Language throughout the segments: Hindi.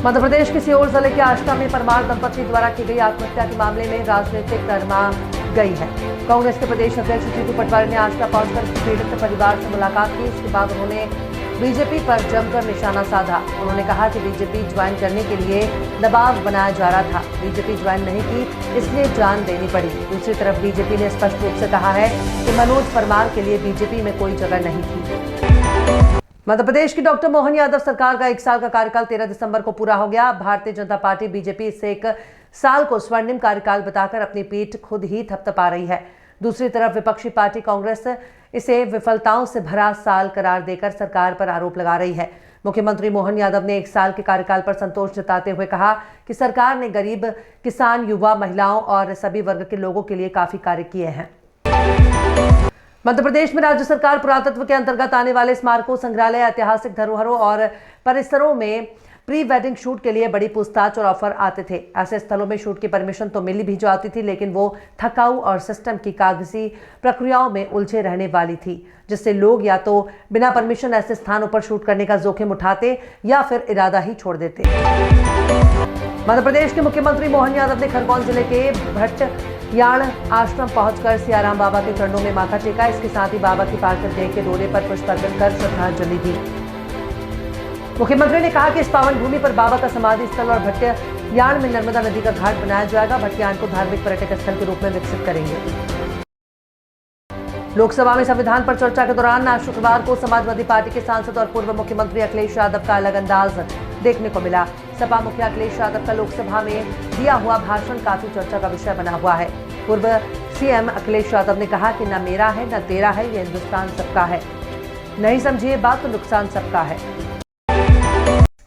मध्य प्रदेश के सीहोर जिले के आष्टा में परमार दंपति द्वारा की गई आत्महत्या के मामले में राजनीतिक गर्मा गई है। कांग्रेस के प्रदेश अध्यक्ष जीतू पटवारी ने आष्टा पहुंचकर पीड़ित परिवार से मुलाकात की। इसके बाद उन्होंने बीजेपी पर जमकर निशाना साधा। उन्होंने कहा कि बीजेपी ज्वाइन करने के लिए दबाव बनाया जा रहा था। बीजेपी ज्वाइन नहीं की, इसलिए जान देनी पड़ी। दूसरी तरफ बीजेपी ने स्पष्ट रूप से कहा है कि मनोज परमार के लिए बीजेपी में कोई जगह नहीं थी। मध्य प्रदेश की डॉक्टर मोहन यादव सरकार का 1 साल का कार्यकाल 13 दिसंबर को पूरा हो गया। भारतीय जनता पार्टी बीजेपी इसे 1 साल को स्वर्णिम कार्यकाल बताकर अपनी पीठ खुद ही थपथपा रही है। दूसरी तरफ विपक्षी पार्टी कांग्रेस इसे विफलताओं से भरा साल करार देकर सरकार पर आरोप लगा रही है। मुख्यमंत्री मोहन यादव ने 1 साल के कार्यकाल पर संतोष जताते हुए कहा कि सरकार ने गरीब, किसान, युवा, महिलाओं और सभी वर्ग के लोगों के लिए काफी कार्य किए हैं। मध्य प्रदेश में राज्य सरकार पुरातत्व के अंतर्गत आने वाले स्मारकों, संग्रहालय, ऐतिहासिक धरोहरों और परिसरों में प्री वेडिंग शूट के लिए बड़ी पूछताछ और ऑफर आते थे। ऐसे स्थलों में शूट की परमिशन तो मिली भी जाती थी, लेकिन वो थकाऊ और सिस्टम की कागजी प्रक्रियाओं में उलझे रहने वाली थी, जिससे लोग या तो बिना परमिशन ऐसे स्थानों पर शूट करने का जोखिम उठाते या फिर इरादा ही छोड़ देते। मध्य प्रदेश के मुख्यमंत्री मोहन यादव ने खरगोन जिले के भट्टयाण आश्रम पहुंचकर सियाराम बाबा के चरणों में माथा टेका। इसके साथ ही बाबा की पार्थिव देह के डोले पर पुष्प अर्पण कर श्रद्धांजलि दी। मुख्यमंत्री ने कहा कि इस पावन भूमि पर बाबा का समाधि स्थल और भट्टयाण में नर्मदा नदी का घाट बनाया जाएगा। भट्टयाण को धार्मिक पर्यटक स्थल के रूप में विकसित करेंगे। लोकसभा में संविधान पर चर्चा के दौरान आज शुक्रवार को समाजवादी पार्टी के सांसद और पूर्व मुख्यमंत्री अखिलेश यादव का अलग अंदाज देखने को मिला। सपा मुखिया अखिलेश यादव का लोकसभा में दिया हुआ भाषण काफी चर्चा का विषय बना हुआ है। पूर्व सीएम अखिलेश यादव ने कहा कि न मेरा है न तेरा है, ये हिंदुस्तान सबका है। नहीं समझिए बात तो नुकसान सबका है।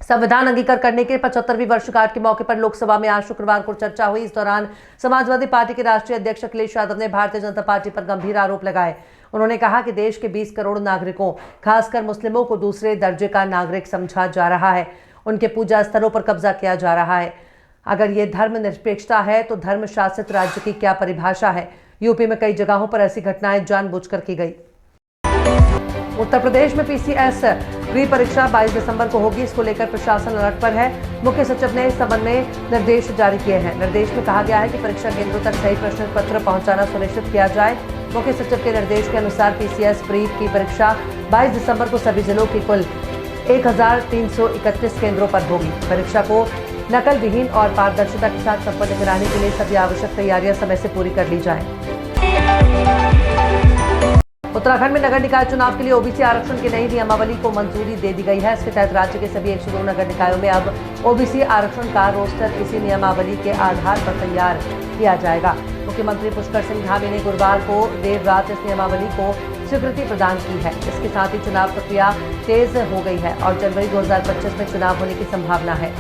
संविधान अंगीकार करने के 75वीं वर्षगांठ के मौके पर लोकसभा में आज शुक्रवार को चर्चा हुई। इस दौरान समाजवादी पार्टी के राष्ट्रीय अध्यक्ष अखिलेश यादव ने भारतीय जनता पार्टी पर गंभीर आरोप लगाए। उन्होंने कहा कि देश के 20 करोड़ नागरिकों, खासकर मुस्लिमों को दूसरे दर्जे का नागरिक समझा जा रहा है। उनके पूजा स्थलों पर कब्जा किया जा रहा है। अगर ये धर्मनिरपेक्षता है तो धर्म शासित राज्य की क्या परिभाषा है। यूपी में कई जगहों पर ऐसी घटनाएं जानबूझकर की गई। उत्तर प्रदेश में पीसीएस प्री परीक्षा 22 दिसंबर को होगी। इसको लेकर प्रशासन अलर्ट पर है। मुख्य सचिव ने इस संबंध में निर्देश जारी किए हैं। निर्देश में कहा गया है कि परीक्षा केंद्रों तक सही प्रश्न पत्र पहुंचाना सुनिश्चित किया जाए। मुख्य सचिव के निर्देश के अनुसार पीसीएस प्री की परीक्षा 22 दिसंबर को सभी जिलों की कुल 1331 केंद्रों पर होगी। परीक्षा को नकल विहीन और पारदर्शिता के साथ संपन्न कराने के लिए सभी आवश्यक तैयारियां समय से पूरी कर ली जाएं। उत्तराखंड में नगर निकाय चुनाव के लिए ओबीसी आरक्षण की नई नियमावली को मंजूरी दे दी गई है। इसके तहत राज्य के सभी 102 नगर निकायों में अब ओबीसी आरक्षण का रोस्टर इसी नियमावली के आधार पर तैयार किया जाएगा। मुख्यमंत्री पुष्कर सिंह धामी ने गुरुवार को देर रात इस नियमावली को स्वीकृति प्रदान की है। इसके साथ ही चुनाव प्रक्रिया तेज हो गई है और जनवरी 2025 में चुनाव होने की संभावना है।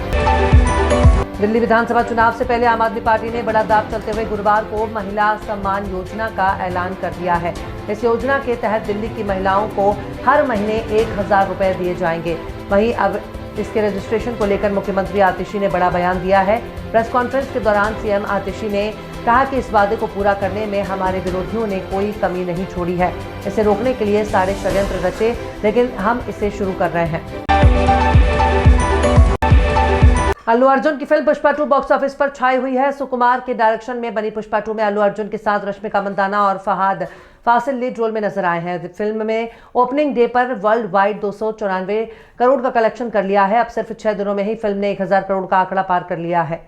दिल्ली विधानसभा चुनाव से पहले आम आदमी पार्टी ने बड़ा दांव चलते हुए गुरुवार को महिला सम्मान योजना का ऐलान कर दिया है। इस योजना के तहत दिल्ली की महिलाओं को हर महीने 1000 रुपए दिए जाएंगे। वहीं अब इसके रजिस्ट्रेशन को लेकर मुख्यमंत्री आतिशी ने बड़ा बयान दिया है। प्रेस कॉन्फ्रेंस के दौरान सीएम आतिशी ने कहा कि इस वादे को पूरा करने में हमारे विरोधियों ने कोई कमी नहीं छोड़ी है। इसे रोकने के लिए सारे षड्यंत्र रचे, लेकिन हम इसे शुरू कर रहे हैं। अल्लू अर्जुन की फिल्म पुष्पा 2 बॉक्स ऑफिस पर छाई हुई है। सुकुमार के डायरेक्शन में बनी पुष्पा 2 में अल्लू अर्जुन के साथ रश्मिका मंदाना और फहाद फासिल लीड रोल में नजर आए हैं। फिल्म में ओपनिंग डे पर वर्ल्ड वाइड 294 करोड़ का कलेक्शन कर लिया है। अब सिर्फ 6 दिनों में ही फिल्म ने 1000 करोड़ का आंकड़ा पार कर लिया है।